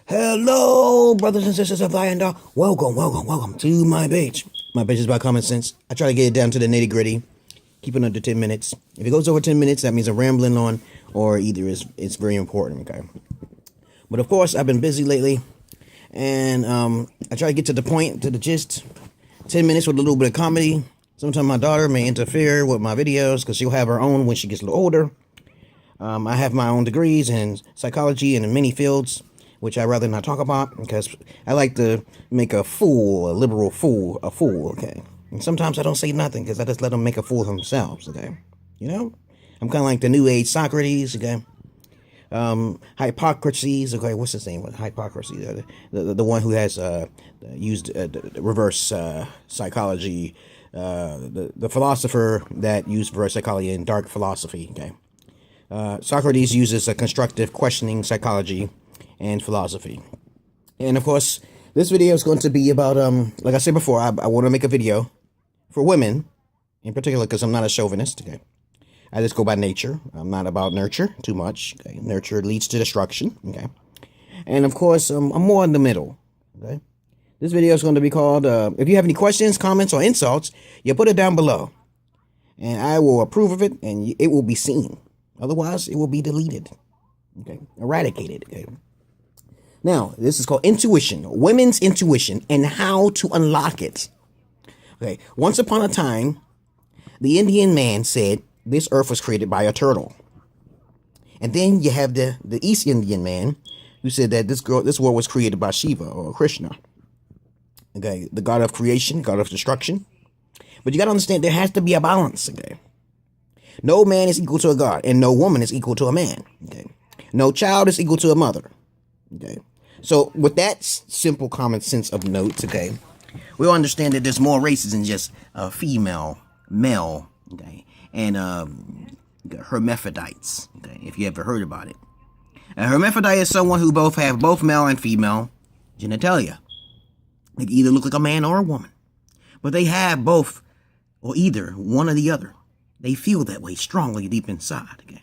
Hello, brothers and sisters of I and welcome to my page. My page is about common sense. I try to get it down to the nitty gritty, keep it under 10 minutes. If it goes over 10 minutes, that means I'm rambling on, or either it's very important, okay? But of course, I've been busy lately, and I try to get to the point, to the gist. 10 minutes with a little bit of comedy. Sometimes my daughter may interfere with my videos, because she'll have her own when she gets a little older. I have my own degrees in psychology and in many fields, which I'd rather not talk about, because I like to make a liberal fool, okay? And sometimes I don't say nothing, because I just let them make a fool of themselves, okay? You know? I'm kind of like the new age Socrates, okay? Hypocrisies, okay? What's his name? Hypocrisy, the one who has used reverse psychology, the philosopher that used reverse psychology in dark philosophy, okay? Socrates uses a constructive questioning psychology and philosophy. And of course, this video is going to be about, like I said before, I want to make a video for women in particular, because I'm not a chauvinist, okay? I just go by nature. I'm not about nurture too much, okay? Nurture leads to destruction, okay? And of course, I'm more in the middle, okay? This video is going to be called, if you have any questions, comments, or insults, you put it down below. And I will approve of it, and it will be seen. Otherwise, it will be deleted, okay? Eradicated, okay? Now, this is called intuition, women's intuition, and how to unlock it. Okay, once upon a time, the Indian man said this earth was created by a turtle. And then you have the East Indian man who said that this world was created by Shiva or Krishna. Okay, the god of creation, god of destruction. But you got to understand there has to be a balance, okay? No man is equal to a god, and no woman is equal to a man, okay? No child is equal to a mother, okay? So with that simple common sense of notes, okay, we'll understand that there's more races than just female, male, okay, and hermaphrodites, okay, if you ever heard about it. A hermaphrodite is someone who have both male and female genitalia. They can either look like a man or a woman, but they have both, or either one or the other. They feel that way strongly deep inside, okay.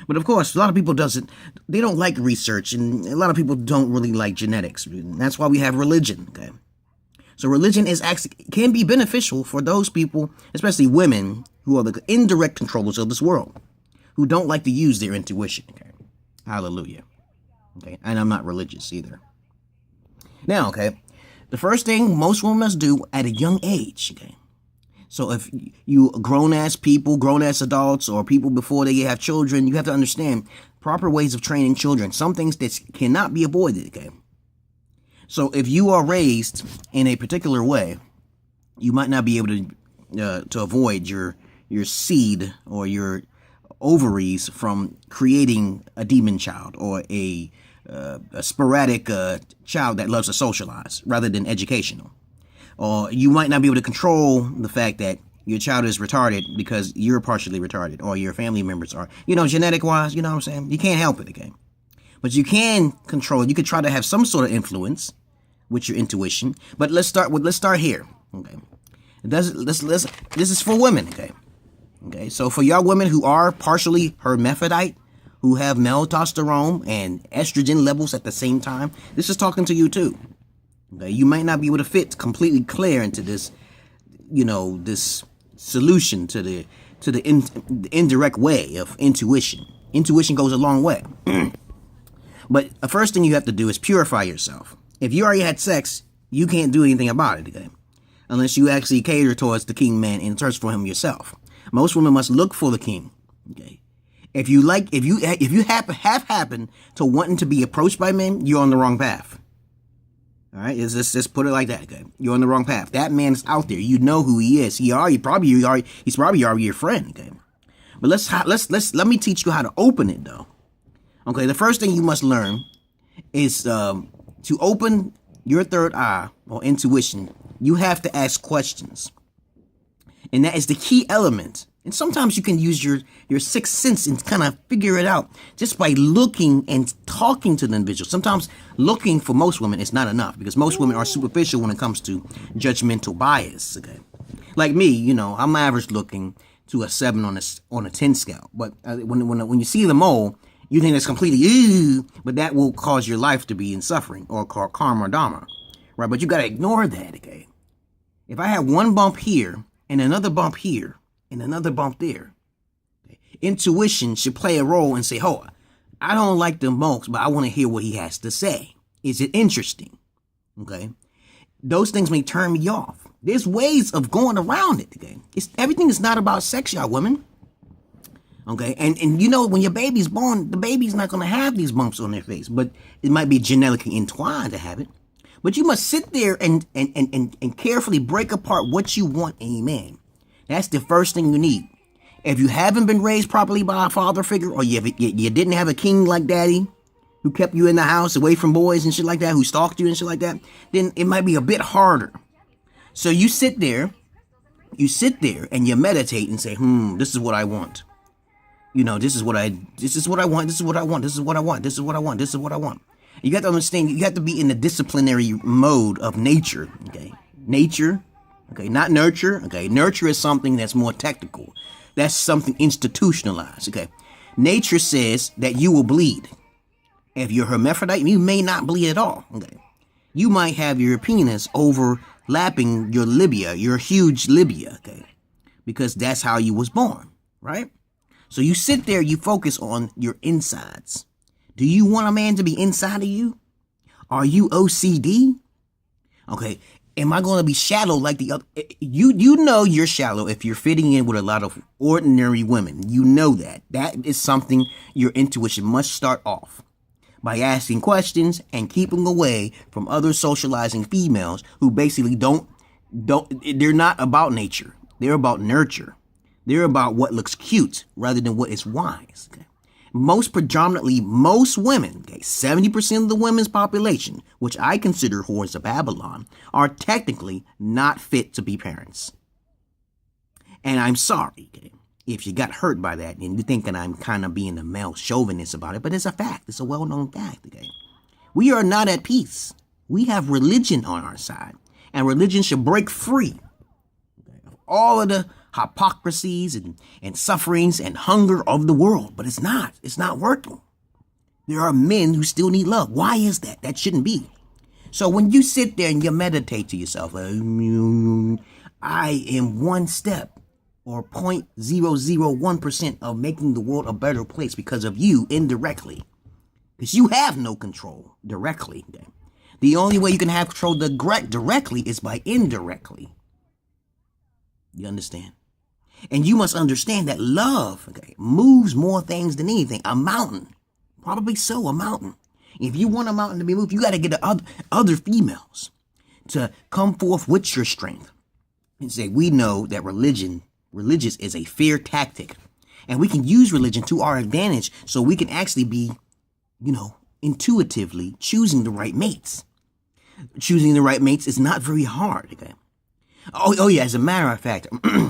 But of course, a lot of people they don't like research, and a lot of people don't really like genetics. And that's why we have religion, okay? So religion can be beneficial for those people, especially women, who are the indirect controllers of this world, who don't like to use their intuition, okay? Hallelujah. Okay, and I'm not religious either. Now, okay, the first thing most women must do at a young age, okay? So if you grown-ass people, grown-ass adults, or people before they have children, you have to understand proper ways of training children. Some things that cannot be avoided, okay? So if you are raised in a particular way, you might not be able to avoid your seed or your ovaries from creating a demon child or a sporadic child that loves to socialize rather than educational. Or you might not be able to control the fact that your child is retarded because you're partially retarded, or your family members are, genetic wise, you know what I'm saying? You can't help it, okay? But you can control it. You could try to have some sort of influence with your intuition. But let's start here, okay? This is for women, okay? Okay, so for y'all women who are partially hermaphrodite, who have male testosterone and estrogen levels at the same time, this is talking to you too. Okay, you might not be able to fit completely clear into this, this solution to the indirect way of intuition. Intuition goes a long way. But the first thing you have to do is purify yourself. If you already had sex, you can't do anything about it, okay? Unless you actually cater towards the king man and search for him yourself. Most women must look for the king, okay? If you have happened to wanting to be approached by men, you're on the wrong path. All right, just put it like that, okay? You're on the wrong path. That man's out there. You know who he is. He's probably already your friend, okay? But let me teach you how to open it, though. Okay, the first thing you must learn is to open your third eye or intuition. You have to ask questions, and that is the key element. And sometimes you can use your sixth sense and kind of figure it out just by looking and talking to the individual. Sometimes looking for most women is not enough, because most women are superficial when it comes to judgmental bias. Okay, like me, I'm average looking to a 7 on a 10 scale. But when you see the mole, You think that's completely ew, but that will cause your life to be in suffering or karma or dharma, right? But you got to ignore that, okay? If I have one bump here and another bump here and another bump there, okay, intuition should play a role and say, oh, I don't like the most, but I want to hear what he has to say. Is it interesting? Okay? Those things may turn me off. There's ways of going around it, okay? Everything is not about sex, y'all women. Okay, and you know, when your baby's born, the baby's not going to have these bumps on their face, but it might be genetically entwined to have it. But you must sit there and carefully break apart what you want in a man. That's the first thing you need. If you haven't been raised properly by a father figure, or you didn't have a king like daddy who kept you in the house away from boys and shit like that, who stalked you and shit like that, then it might be a bit harder. So you sit there and you meditate and say, this is what I want. You know, this is what I want. This is what I want. This is what I want. This is what I want. You got to understand, you have to be in the disciplinary mode of nature, okay? Nature, okay, not nurture, okay? Nurture is something that's more technical. That's something institutionalized, okay? Nature says that you will bleed. If you're hermaphrodite, you may not bleed at all, okay? You might have your penis overlapping your labia, your huge labia, okay? Because that's how you was born, right? So you sit there, you focus on your insides. Do you want a man to be inside of you? Are you OCD? Okay, am I going to be shallow like the other? You know you're shallow if you're fitting in with a lot of ordinary women. You know that. That is something your intuition must start off by asking questions and keeping away from other socializing females who basically they're not about nature. They're about nurture. They're about what looks cute rather than what is wise. Okay? Most women, okay, 70% of the women's population, which I consider whores of Babylon, are technically not fit to be parents. And I'm sorry, okay, if you got hurt by that and you're thinking I'm kind of being a male chauvinist about it, but it's a fact. It's a well-known fact, okay? We are not at peace. We have religion on our side, and religion should break free of all of the hypocrisies and sufferings and hunger of the world, but it's not working. There are men who still need love. Why is that? That shouldn't be. So when you sit there and you meditate to yourself, I am one step or 0.001% of making the world a better place because of you indirectly, because you have no control directly. The only way you can have control directly is by indirectly. You understand? And you must understand that love, okay, moves more things than anything. A mountain, probably so, a mountain. If you want a mountain to be moved, you got to get the other females to come forth with your strength and say, we know that religious is a fear tactic, and we can use religion to our advantage so we can actually be, intuitively choosing the right mates. Choosing the right mates is not very hard, okay? Oh yeah, as a matter of fact,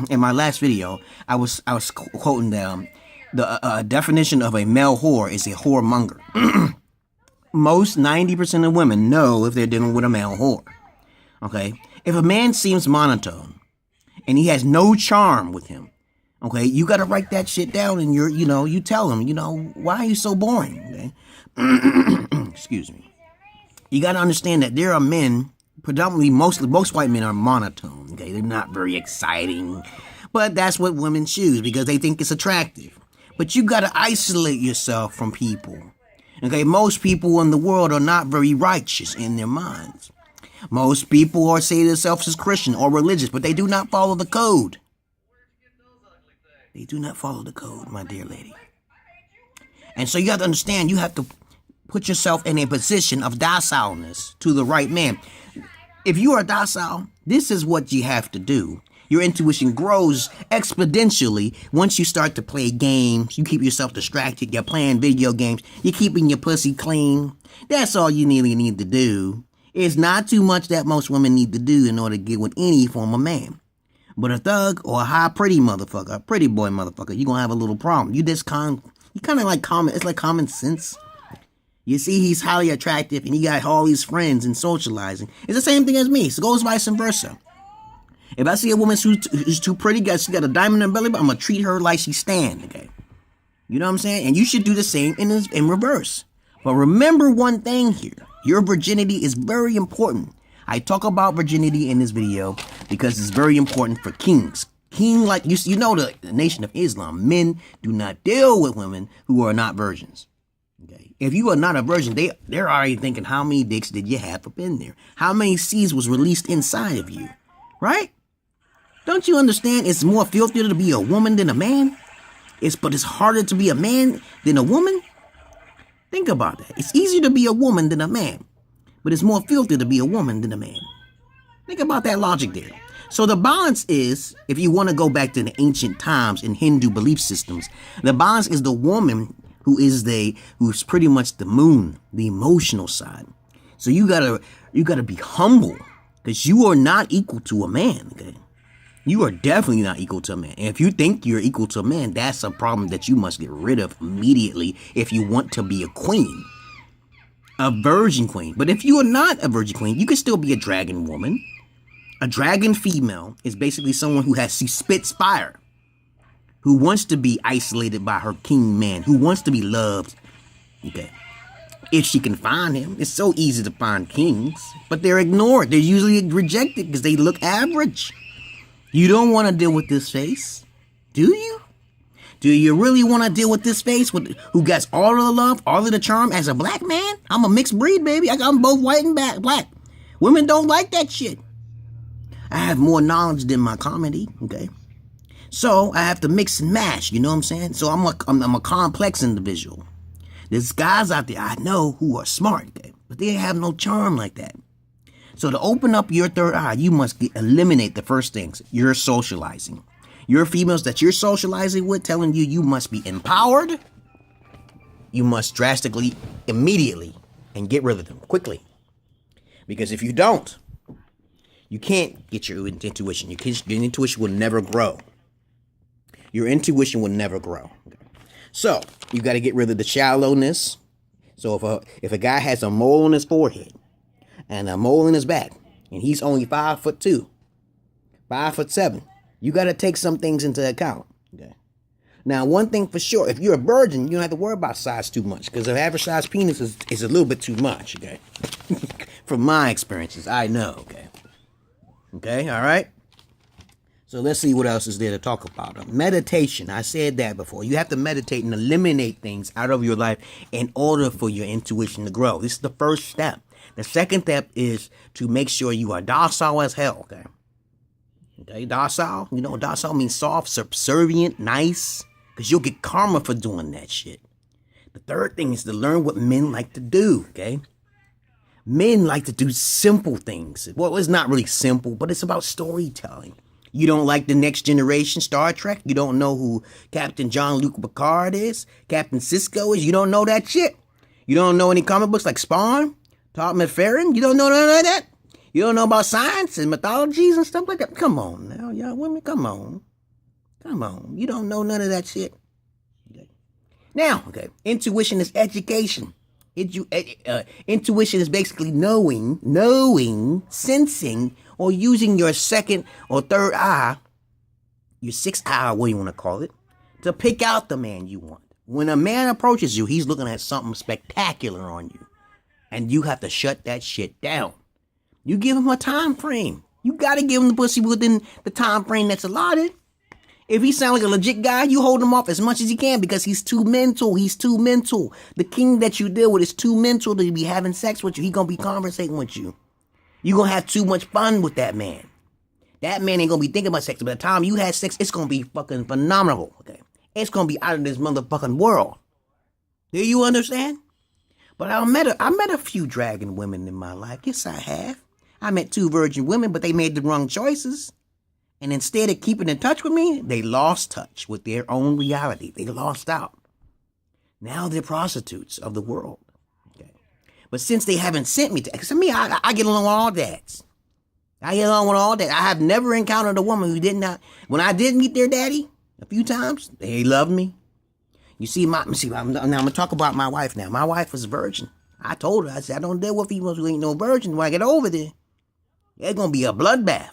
in my last video, I was quoting the definition of a male whore is a whoremonger. Most 90% of women know if they're dealing with a male whore. Okay? If a man seems monotone and he has no charm with him, okay, you got to write that shit down and you tell him, why are you so boring? Okay? Excuse me. You got to understand that there are men, predominantly, most white men are monotone, okay? They're not very exciting, but that's what women choose because they think it's attractive. But you got to isolate yourself from people, okay? Most people in the world are not very righteous in their minds. Most people are say themselves as Christian or religious, but they do not follow the code. They do not follow the code, my dear lady. And so you have to understand, you have to put yourself in a position of docileness to the right man. If you are docile, this is what you have to do. Your intuition grows exponentially once you start to play games. You keep yourself distracted. You're playing video games. You're keeping your pussy clean. That's all you really need to do. It's not too much that most women need to do in order to get with any form of man. But a thug or a high pretty motherfucker, a pretty boy motherfucker, you're going to have a little problem. You kind of like common, it's like common sense. You see he's highly attractive and he got all these friends and socializing. It's the same thing as me. So it goes vice versa. If I see a woman who's too pretty, she got a diamond in her belly, but I'm going to treat her like she's Stan, okay? You know what I'm saying? And you should do the same in reverse. But remember one thing here. Your virginity is very important. I talk about virginity in this video because it's very important for kings. King, like you know, the Nation of Islam, men do not deal with women who are not virgins. Okay, if you are not a virgin, they're already thinking, how many dicks did you have up in there? How many seeds was released inside of you? Right? Don't you understand? It's more filthier to be a woman than a man. But it's harder to be a man than a woman. Think about that. It's easier to be a woman than a man, but it's more filthy to be a woman than a man. Think about that logic there. So the balance is, if you want to go back to the ancient times in Hindu belief systems, the balance is the woman who's pretty much the moon, the emotional side. So you gotta be humble, because you are not equal to a man. Okay, you are definitely not equal to a man. And if you think you're equal to a man, that's a problem that you must get rid of immediately if you want to be a queen, a virgin queen. But if you are not a virgin queen, you can still be a dragon woman. A dragon female is basically someone she spits fire, who wants to be isolated by her king man, who wants to be loved. Okay. If she can find him. It's so easy to find kings, but they're ignored. They're usually rejected because they look average. You don't want to deal with this face, do you? Do you really want to deal with this face who gets all of the love, all of the charm as a black man? I'm a mixed breed, baby. I'm both white and black. Women don't like that shit. I have more knowledge than my comedy, okay? So I have to mix and mash, you know what I'm saying? So I'm a complex individual. There's guys out there I know who are smart, okay? But they have no charm like that. So to open up your third eye, you must eliminate the first things. You're socializing. Your females that you're socializing with telling you must be empowered. You must drastically, immediately, and get rid of them quickly. Because if you don't, you can't get your intuition. Your intuition will never grow. Your intuition will never grow. Okay. So you got to get rid of the shallowness. So if a guy has a mole on his forehead and a mole in his back, and he's only 5'2", 5'7", you got to take some things into account. Okay. Now, one thing for sure, if you're a virgin, you don't have to worry about size too much, because an average size penis is a little bit too much. Okay. From my experiences, I know. Okay. Okay. All right. So let's see what else is there to talk about. Meditation. I said that before. You have to meditate and eliminate things out of your life in order for your intuition to grow. This is the first step. The second step is to make sure you are docile as hell. Okay. Okay. Docile. You know, docile means soft, subservient, nice. Because you'll get karma for doing that shit. The third thing is to learn what men like to do. Okay. Men like to do simple things. Well, it's not really simple, but it's about storytelling. You don't like the Next Generation Star Trek? You don't know who Captain Jean-Luc Picard is? Captain Sisko is? You don't know that shit? You don't know any comic books like Spawn? Todd McFarlane? You don't know none of that? You don't know about science and mythologies and stuff like that? Come on now, y'all women, come on. Come on. You don't know none of that shit. Okay. Now, okay, intuition is education. Intuition is basically knowing, sensing, or using your second or third eye, your sixth eye, what you want to call it, to pick out the man you want. When a man approaches you, he's looking at something spectacular on you. And you have to shut that shit down. You give him a time frame. You got to give him the pussy within the time frame that's allotted. If he sounds like a legit guy, you hold him off as much as you can because he's too mental. He's too mental. The king that you deal with is too mental to be having sex with you. He's going to be conversating with you. You're going to have too much fun with that man. That man ain't going to be thinking about sex. By the time you had sex, it's going to be fucking phenomenal. Okay, it's going to be out of this motherfucking world. Do you understand? But I met a few dragon women in my life. Yes, I have. I met 2 virgin women, but they made the wrong choices. And instead of keeping in touch with me, they lost touch with their own reality. They lost out. Now they're prostitutes of the world. Okay. But since they haven't sent me to, because me, I get along with all dads. I get along with all dads. I have never encountered a woman who did not, when I did meet their daddy a few times, they loved me. You see, now I'm going to talk about my wife now. My wife was a virgin. I told her, I said, I don't deal with females who ain't no virgin. When I get over there, it's going to be a bloodbath.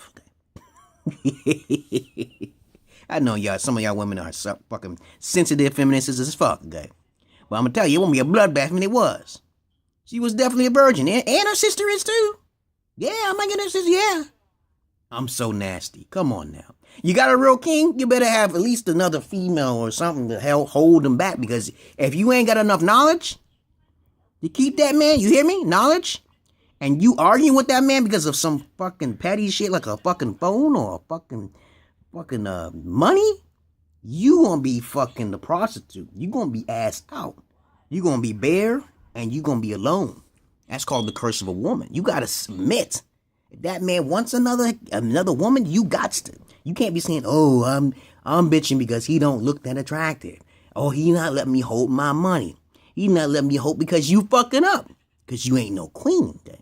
I know y'all, some of y'all women are fucking sensitive feminists as fuck, okay? But I'm gonna tell you, it won't be a bloodbath, and it was. She was definitely a virgin, and her sister is too. Yeah, my goodness, yeah. I'm so nasty. Come on now. You got a real king, you better have at least another female or something to help hold him back, because if you ain't got enough knowledge to keep that man, you hear me? Knowledge? And you arguing with that man because of some fucking petty shit like a fucking phone or a fucking money, you gonna be fucking the prostitute. You gonna be assed out. You gonna be bare and you gonna be alone. That's called the curse of a woman. You gotta submit. If that man wants another woman, you got to. You can't be saying, oh, I'm bitching because he don't look that attractive. Oh, he not letting me hold my money. He not letting me hold because you fucking up. Because you ain't no queen. Okay?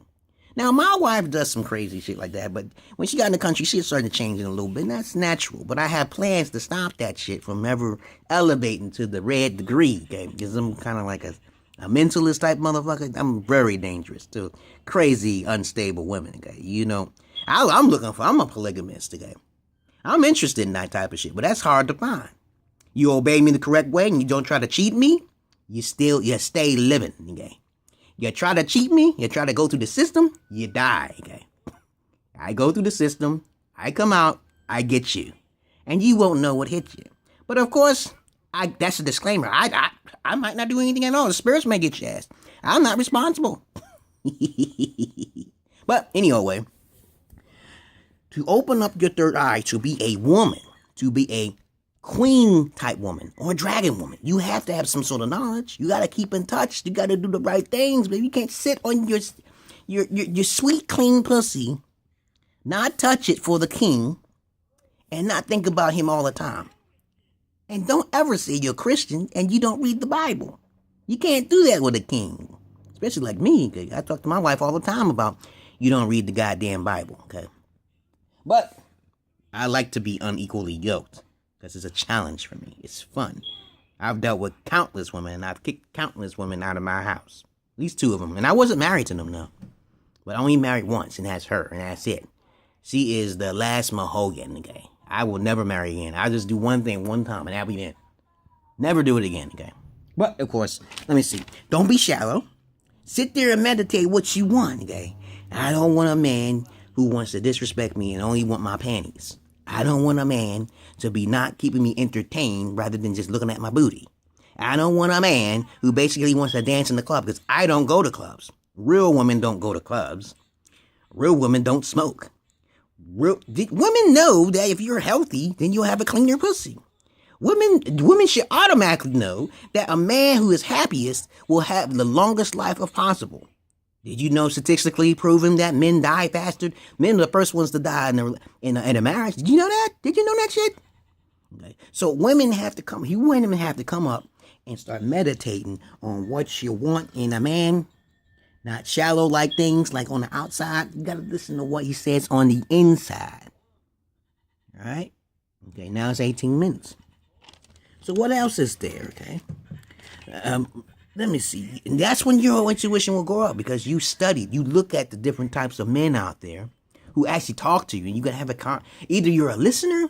Now, my wife does some crazy shit like that, but when she got in the country, she started changing a little bit, and that's natural. But I have plans to stop that shit from ever elevating to the red degree, okay? Because I'm kind of like a mentalist type motherfucker. I'm very dangerous to crazy, unstable women, okay? You know, I'm a polygamist, okay? I'm interested in that type of shit, but that's hard to find. You obey me the correct way, and you don't try to cheat me, you stay living, okay? You try to cheat me, you try to go through the system, you die, okay? I go through the system, I come out, I get you. And you won't know what hit you. But of course, that's a disclaimer. I might not do anything at all. The spirits may get your ass. I'm not responsible. But anyway, to open up your third eye, to be a woman, to be a queen type woman or a dragon woman, you have to have some sort of knowledge. You got to keep in touch. You got to do the right things, baby. You can't sit on your sweet clean pussy, not touch it for the king, and not think about him all the time. And don't ever say you're Christian and you don't read the Bible. You can't do that with a king, especially like me. I talk to my wife all the time about you don't read the goddamn Bible, okay? But I like to be unequally yoked. Because it's a challenge for me. It's fun. I've dealt with countless women, and I've kicked countless women out of my house. At least 2 of them. And I wasn't married to them, no. But I only married once, and that's her, and that's it. She is the last Mahogan, okay? I will never marry again. I'll just do one thing one time, and that'll be it. Never do it again, okay? But, of course, let me see. Don't be shallow. Sit there and meditate what you want, okay? I don't want a man who wants to disrespect me and only want my panties. I don't want a man to be not keeping me entertained rather than just looking at my booty. I don't want a man who basically wants to dance in the club because I don't go to clubs. Real women don't go to clubs. Real women don't smoke. Women know that if you're healthy, then you'll have a cleaner pussy. Women should automatically know that a man who is happiest will have the longest life of possible. Did you know statistically proven that men die faster? Men are the first ones to die in a marriage. Did you know that? Did you know that shit? Okay. So women have to come up and start meditating on what you want in a man. Not shallow like things like on the outside. You got to listen to what he says on the inside. All right? Okay, now it's 18 minutes. So what else is there, okay? Let me see. And that's when your intuition will grow up because you studied. You look at the different types of men out there who actually talk to you. And you got to have either you're a listener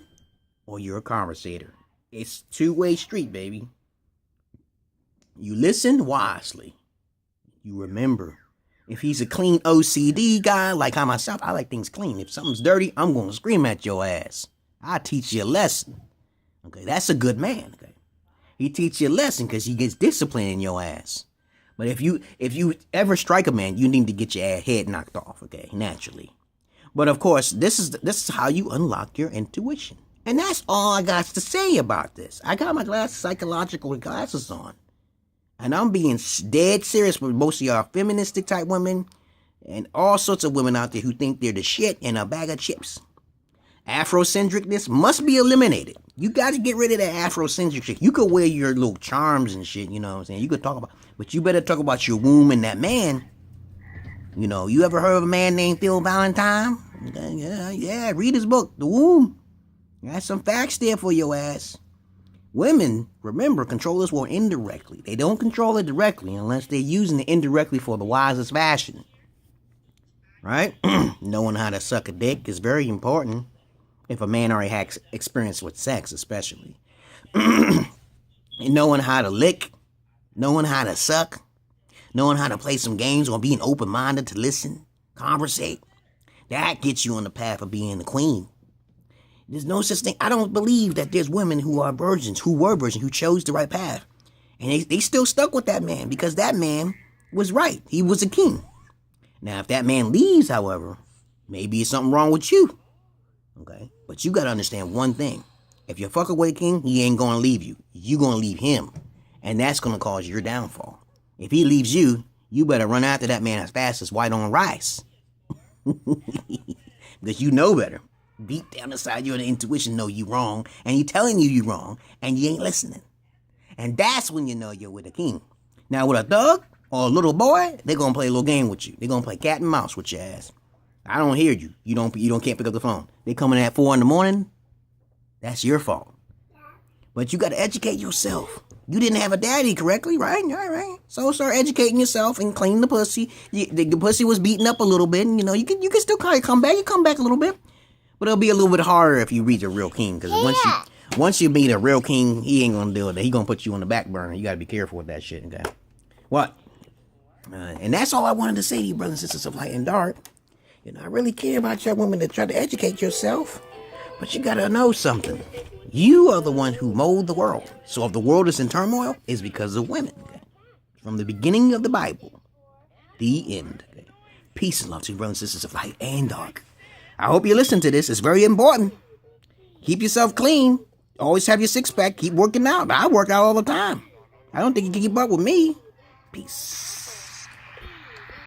or you're a conversator. It's two-way street, baby. You listen wisely. You remember. If he's a clean OCD guy, like I myself, I like things clean. If something's dirty, I'm going to scream at your ass. I'll teach you a lesson. Okay, that's a good man, okay? He teach you a lesson because he gets discipline in your ass. But if you ever strike a man, you need to get your head knocked off, okay? Naturally. But of course, this is how you unlock your intuition. And that's all I got to say about this. I got my psychological glasses on. And I'm being dead serious with most of y'all feministic type women and all sorts of women out there who think they're the shit and a bag of chips. Afrocentricness must be eliminated. You got to get rid of that Afrocentric shit. You could wear your little charms and shit, you know what I'm saying? You could talk about, but you better talk about your womb and that man. You know, you ever heard of a man named Phil Valentine? Yeah, read his book, The Womb. Got some facts there for your ass. Women, remember, control this war indirectly. They don't control it directly unless they're using it indirectly for the wisest fashion. Right? Knowing how to suck a dick is very important. if a man already has experience with sex, especially. And knowing how to lick, knowing how to suck, knowing how to play some games or being open-minded to listen, conversate, that gets you on the path of being the queen. There's no such thing. I don't believe that there's women who are virgins, who chose the right path. And they still stuck with that man because that man was right. He was a king. Now, if that man leaves, however, maybe it's something wrong with you. Okay? But you got to understand one thing. If you fuck away king, he ain't going to leave you. You going to leave him. And that's going to cause your downfall. If he leaves you, you better run after that man as fast as white on rice. Because you know better. Deep down inside, your intuition know you wrong. And he telling you wrong. And you ain't listening. And that's when you know you're with a king. Now, with a thug or a little boy, they're going to play a little game with you. They're going to play cat and mouse with your ass. I don't hear you. You can't pick up the phone. They coming at 4 a.m. That's your fault. But you got to educate yourself. You didn't have a daddy correctly, right? All right. So start educating yourself and clean the pussy. The pussy was beaten up a little bit. And, you can still kind of come back. You come back a little bit. But it'll be a little bit harder if you reach a real king. Because once you meet a real king, he ain't going to deal with it. He going to put you on the back burner. You got to be careful with that shit. Okay? What? And that's all I wanted to say to you, brothers and sisters of light and dark. I really care about your women to try to educate yourself. But you got to know something. You are the one who mold the world. So if the world is in turmoil, it's because of women. Okay? From the beginning of the Bible, the end. Okay? Peace and love to you, brothers and sisters of light and dark. I hope you listen to this. It's very important. Keep yourself clean. Always have your six-pack. Keep working out. I work out all the time. I don't think you can keep up with me. Peace.